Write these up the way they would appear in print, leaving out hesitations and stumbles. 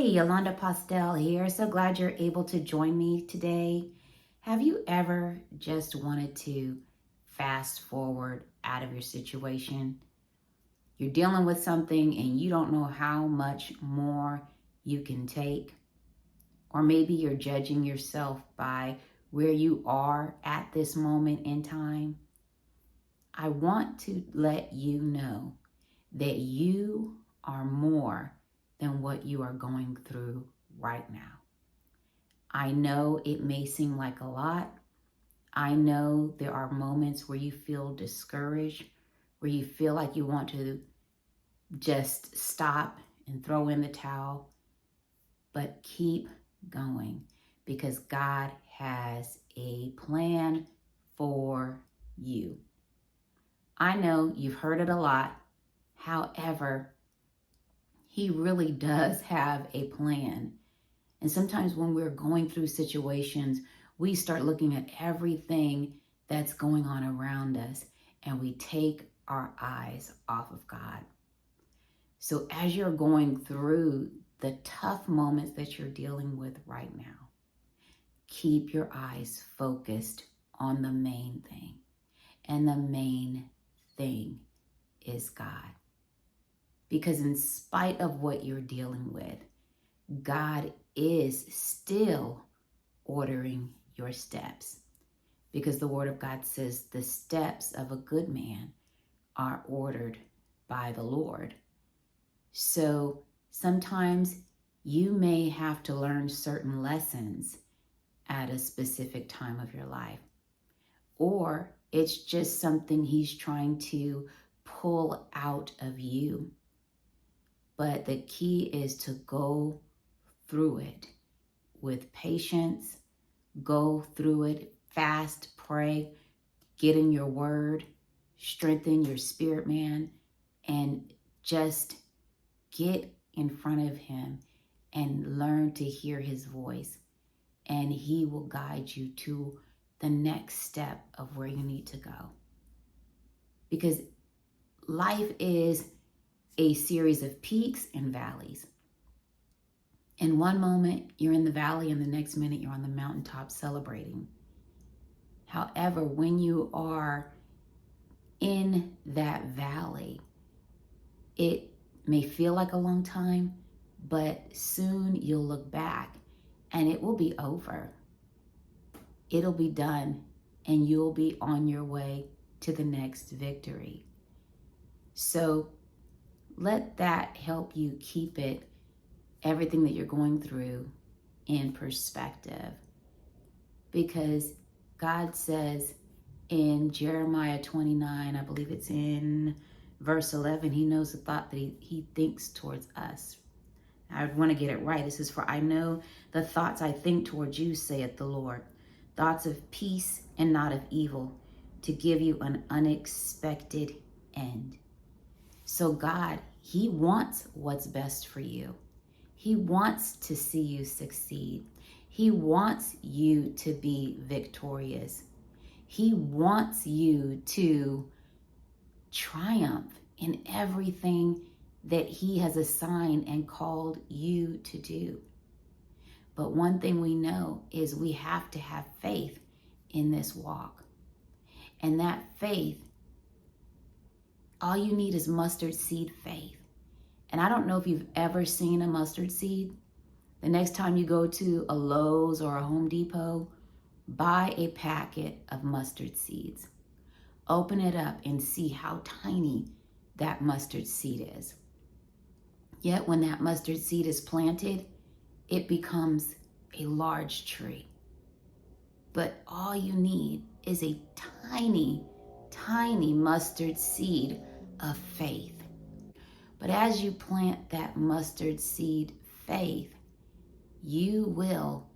Hey, Yolanda Postel here. So glad you're able to join me today. Have you ever just wanted to fast forward out of your situation? You're dealing with something and you don't know how much more you can take. Or maybe you're judging yourself by where you are at this moment in time. I want to let you know that you are more than what you are going through right now. I know it may seem like a lot. I know there are moments where you feel discouraged, where you feel like you want to just stop and throw in the towel, but keep going because God has a plan for you. I know you've heard it a lot. However, He really does have a plan. And sometimes when we're going through situations, we start looking at everything that's going on around us and we take our eyes off of God. So as you're going through the tough moments that you're dealing with right now, keep your eyes focused on the main thing. And the main thing is God. Because in spite of what you're dealing with, God is still ordering your steps, because the Word of God says the steps of a good man are ordered by the Lord. So sometimes you may have to learn certain lessons at a specific time of your life, or it's just something He's trying to pull out of you. But the key is to go through it with patience. Go through it, fast, pray, get in your word, strengthen your spirit man, and just get in front of Him and learn to hear His voice. And He will guide you to the next step of where you need to go. Because life is a series of peaks and valleys. In one moment, you're in the valley, and the next minute, you're on the mountaintop celebrating. However, when you are in that valley, it may feel like a long time, but soon you'll look back and it will be over. It'll be done, and you'll be on your way to the next victory. So let that help you keep everything that you're going through in perspective, because God says in Jeremiah 29, I believe it's in verse 11, He knows the thought that he thinks towards us. I want to get it right. This is, for I know the thoughts I think towards you, saith the Lord, thoughts of peace and not of evil, to give you an unexpected end. So God, He wants what's best for you. He wants to see you succeed. He wants you to be victorious. He wants you to triumph in everything that He has assigned and called you to do. But one thing we know is we have to have faith in this walk. And that faith, all you need is mustard seed faith. And I don't know if you've ever seen a mustard seed. The next time you go to a Lowe's or a Home Depot, buy a packet of mustard seeds. Open it up and see how tiny that mustard seed is. Yet when that mustard seed is planted, it becomes a large tree. But all you need is a tiny, tiny mustard seed of faith. But as you plant that mustard seed faith, you will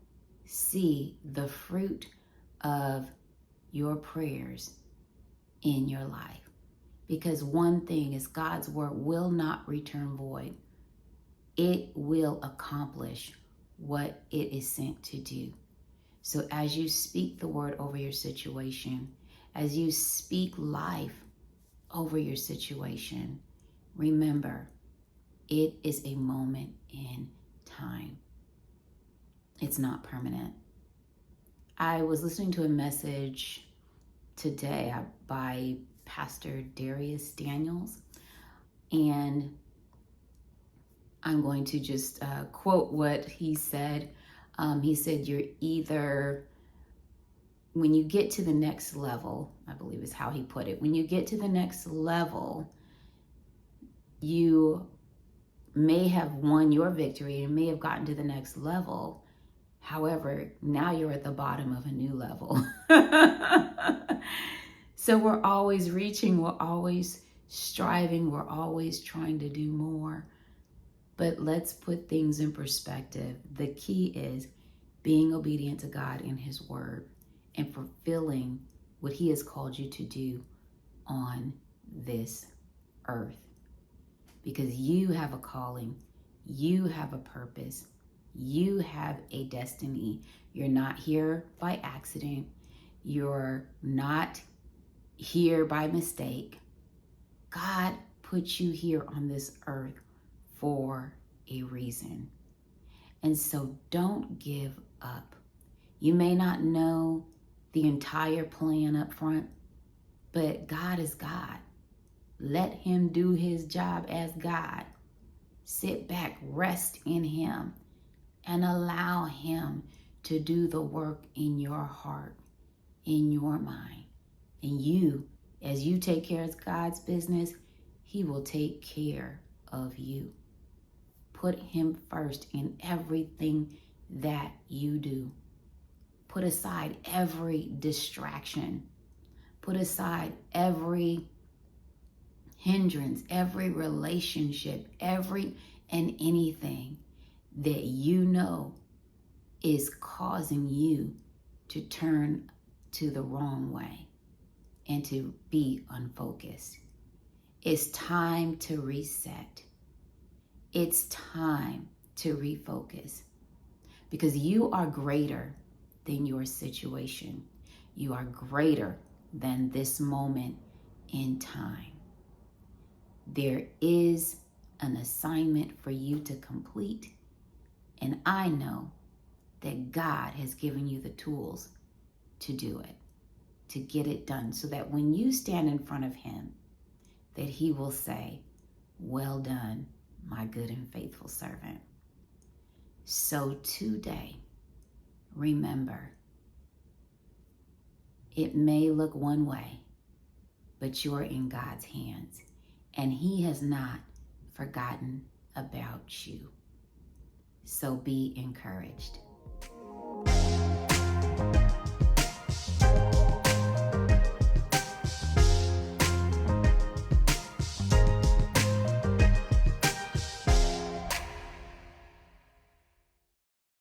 see the fruit of your prayers in your life. Because one thing is, God's word will not return void. It will accomplish what it is sent to do. So as you speak the word over your situation, as you speak life over your situation, remember, it is a moment in time. It's not permanent. I was listening to a message today by Pastor Darius Daniels, and I'm going to just quote what he said. He said, you're either, when you get to the next level, I believe is how he put it, when you get to the next level, you may have won your victory and may have gotten to the next level. However, now you're at the bottom of a new level. So we're always reaching, we're always striving, we're always trying to do more. But let's put things in perspective. The key is being obedient to God and His Word and fulfilling what He has called you to do on this earth. Because you have a calling, you have a purpose, you have a destiny. You're not here by accident. You're not here by mistake. God put you here on this earth for a reason. And so don't give up. You may not know the entire plan up front, but God is God. Let Him do His job as God. Sit back, rest in Him, and allow Him to do the work in your heart, in your mind. And you, as you take care of God's business, He will take care of you. Put Him first in everything that you do. Put aside every distraction. Put aside every hindrance, every relationship, every and anything that you know is causing you to turn to the wrong way and to be unfocused. It's time to reset. It's time to refocus, because you are greater than your situation. You are greater than this moment in time. There is an assignment for you to complete, and I know that God has given you the tools to do it, to get it done, so that when you stand in front of Him, that He will say, well done, my good and faithful servant. So today, remember, it may look one way, but you're in God's hands, and He has not forgotten about you. So be encouraged.